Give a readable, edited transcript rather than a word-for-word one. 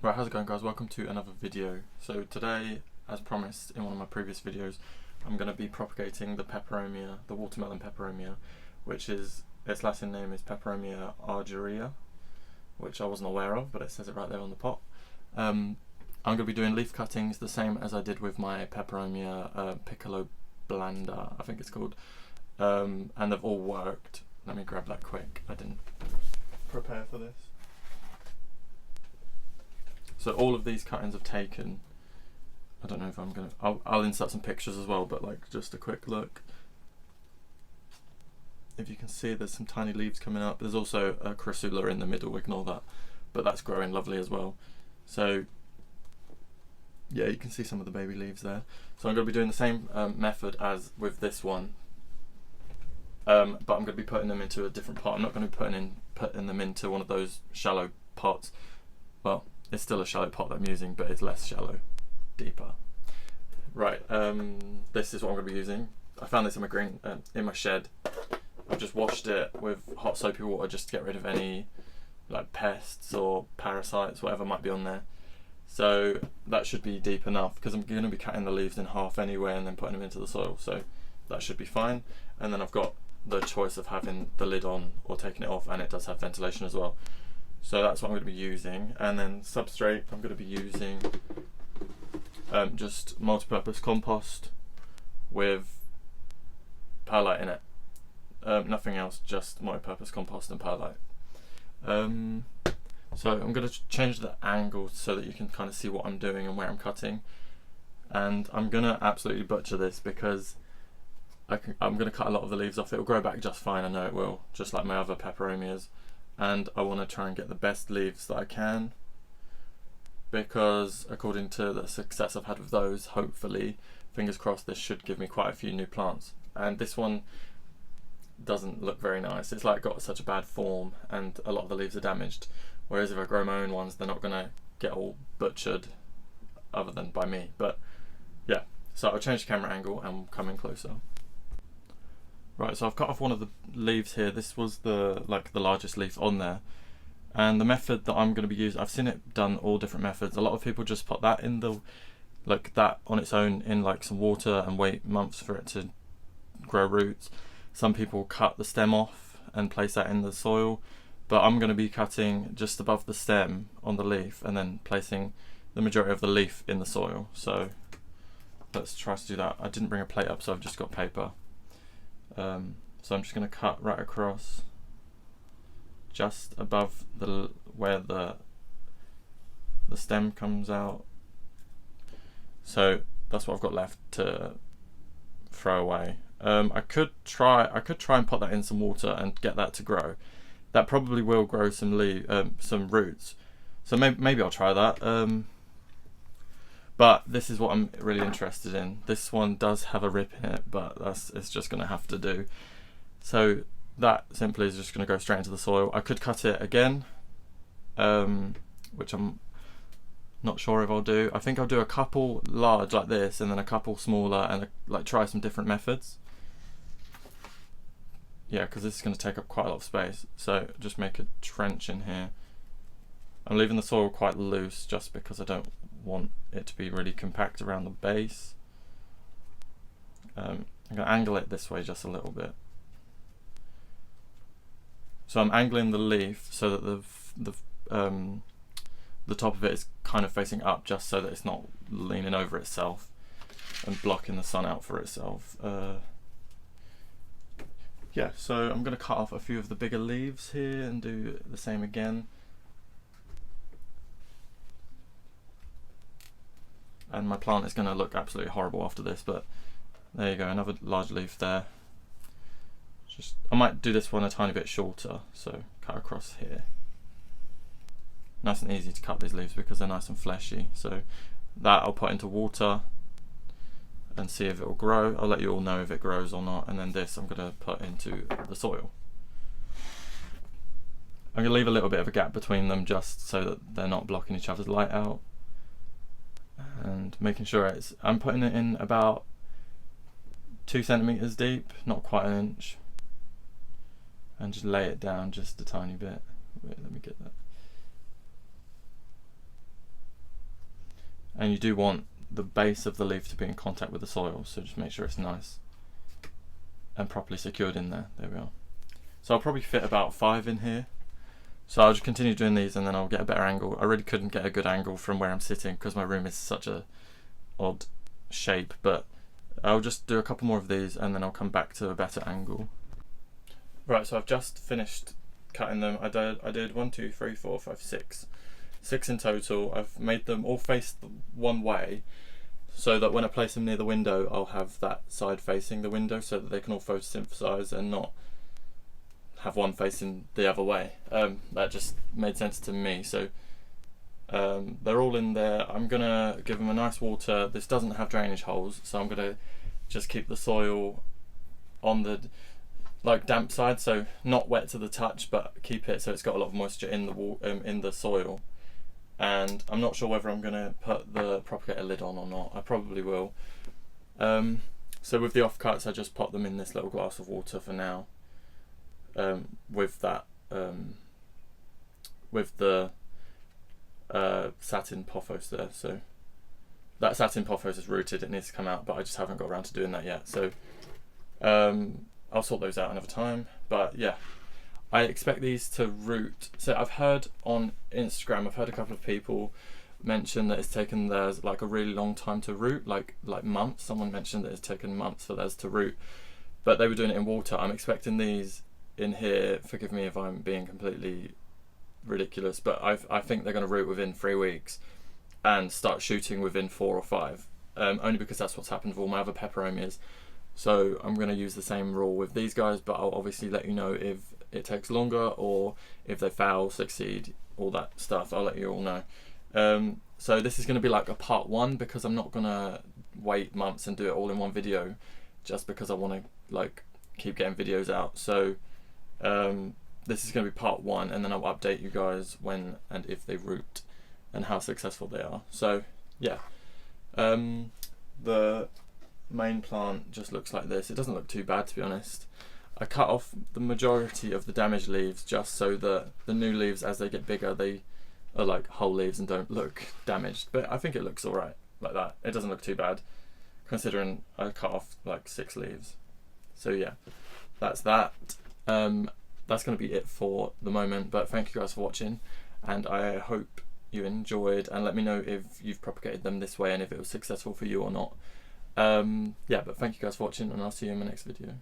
Right, how's it going, guys? Welcome to another video. So today, as promised in one of my previous videos, I'm going to be propagating the Peperomia, the watermelon Peperomia, which is, its Latin name is Peperomia argyreia, which I wasn't aware of, but it says it right there on the pot. I'm going to be doing leaf cuttings the same as I did with my Peperomia piccolo blanda, I think it's called, and they've all worked. Let me grab that quick, I didn't prepare for this. So all of these cuttings have taken, I don't know if I'm going to, I'll insert some pictures as well, but like just a quick look. If you can see, there's some tiny leaves coming up. There's also a crassula in the middle, ignore that, but that's growing lovely as well. So yeah, you can see some of the baby leaves there. So I'm going to be doing the same method as with this one, but I'm going to be putting them into a different pot. I'm not going to be putting them into one of those shallow pots. Well, it's still a shallow pot that I'm using, but it's less shallow, deeper. Right, this is what I'm going to be using. I found this in my shed. I've just washed it with hot soapy water just to get rid of any like pests or parasites, whatever might be on there. So that should be deep enough because I'm going to be cutting the leaves in half anyway and then putting them into the soil. So that should be fine. And then I've got the choice of having the lid on or taking it off, and it does have ventilation as well. So that's what I'm going to be using. And then substrate, I'm going to be using just multi-purpose compost with perlite in it. Nothing else, just multi-purpose compost and perlite. So I'm going to change the angle so that you can kind of see what I'm doing and where I'm cutting. And I'm going to absolutely butcher this because I'm going to cut a lot of the leaves off. It will grow back just fine, I know it will, just like my other peperomias. And I want to try and get the best leaves that I can, because according to the success I've had with those, hopefully, fingers crossed, this should give me quite a few new plants. And this one doesn't look very nice. It's like got such a bad form and a lot of the leaves are damaged, whereas if I grow my own ones, they're not going to get all butchered other than by me. But yeah, so I'll change the camera angle and come in closer. Right, so I've cut off one of the leaves here. This was the largest leaf on there, and the method that I'm going to be using, I've seen it done all different methods. A lot of people just put that in the that on its own in like some water and wait months for it to grow roots. Some people cut the stem off and place that in the soil, but I'm going to be cutting just above the stem on the leaf and then placing the majority of the leaf in the soil. So let's try to do that. I didn't bring a plate up, so I've just got paper. So I'm just going to cut right across just above where the stem comes out. So that's what I've got left to throw away. I could try and put that in some water and get that to grow. That probably will grow some roots. So maybe I'll try that. But this is what I'm really interested in. This one does have a rip in it, but it's just going to have to do. So that simply is just going to go straight into the soil. I could cut it again, which I'm not sure if I'll do. I think I'll do a couple large like this and then a couple smaller and try some different methods. Yeah, because this is going to take up quite a lot of space. So just make a trench in here. I'm leaving the soil quite loose just because I don't want it to be really compact around the base. I'm going to angle it this way just a little bit. So I'm angling the leaf so that the top of it is kind of facing up, just so that it's not leaning over itself and blocking the sun out for itself. Yeah, so I'm going to cut off a few of the bigger leaves here and do the same again. And my plant is going to look absolutely horrible after this, but there you go, another large leaf there. I might do this one a tiny bit shorter, so cut across here. Nice and easy to cut these leaves because they're nice and fleshy. So that I'll put into water and see if it will grow. I'll let you all know if it grows or not. And then this I'm going to put into the soil. I'm going to leave a little bit of a gap between them just so that they're not blocking each other's light out. And making sure I'm putting it in about 2 centimeters deep, not quite an inch. And just lay it down just a tiny bit. Wait, let me get that. and you do want the base of the leaf to be in contact with the soil, so just make sure it's nice and properly secured in there. There we are. So I'll probably fit about 5 in here. So I'll just continue doing these and then I'll get a better angle. I really couldn't get a good angle from where I'm sitting because my room is such a odd shape, but I'll just do a couple more of these and then I'll come back to a better angle. Right, so I've just finished cutting them. I did 1, 2, 3, 4, 5, 6 in total. I've made them all face one way so that when I place them near the window, I'll have that side facing the window so that they can all photosynthesize and not have one facing the other way. That just made sense to me. So they're all in there. I'm gonna give them a nice water. This doesn't have drainage holes, so I'm gonna just keep the soil on the damp side, so not wet to the touch, but keep it so it's got a lot of moisture in the soil. And I'm not sure whether I'm gonna put the propagator lid on or not. I probably will. So with the offcuts, I just pop them in this little glass of water for now. With that, with the satin pothos there. So that satin pothos is rooted, it needs to come out, but I just haven't got around to doing that yet. So I'll sort those out another time. But yeah, I expect these to root. So I've heard on Instagram, I've heard a couple of people mention that it's taken theirs like a really long time to root, like months. Someone mentioned that it's taken months for theirs to root, but they were doing it in water. I'm expecting these in here, forgive me if I'm being completely ridiculous, but I think they're going to root within 3 weeks and start shooting within 4 or 5, only because that's what's happened with all my other peperomias. So I'm going to use the same rule with these guys, but I'll obviously let you know if it takes longer or if they fail, succeed, all that stuff. I'll let you all know. So this is going to be like a part 1 because I'm not going to wait months and do it all in one video just because I want to keep getting videos out. So this is going to be part 1, and then I'll update you guys when and if they root and how successful they are. So yeah, the main plant just looks like this. It doesn't look too bad, to be honest. I cut off the majority of the damaged leaves just so that the new leaves, as they get bigger, they are like whole leaves and don't look damaged, but I think it looks alright like that. It doesn't look too bad considering I cut off like 6 leaves. So yeah, that's that. That's going to be it for the moment, but thank you guys for watching, and I hope you enjoyed, and let me know if you've propagated them this way and if it was successful for you or not. Yeah, but thank you guys for watching, and I'll see you in my next video.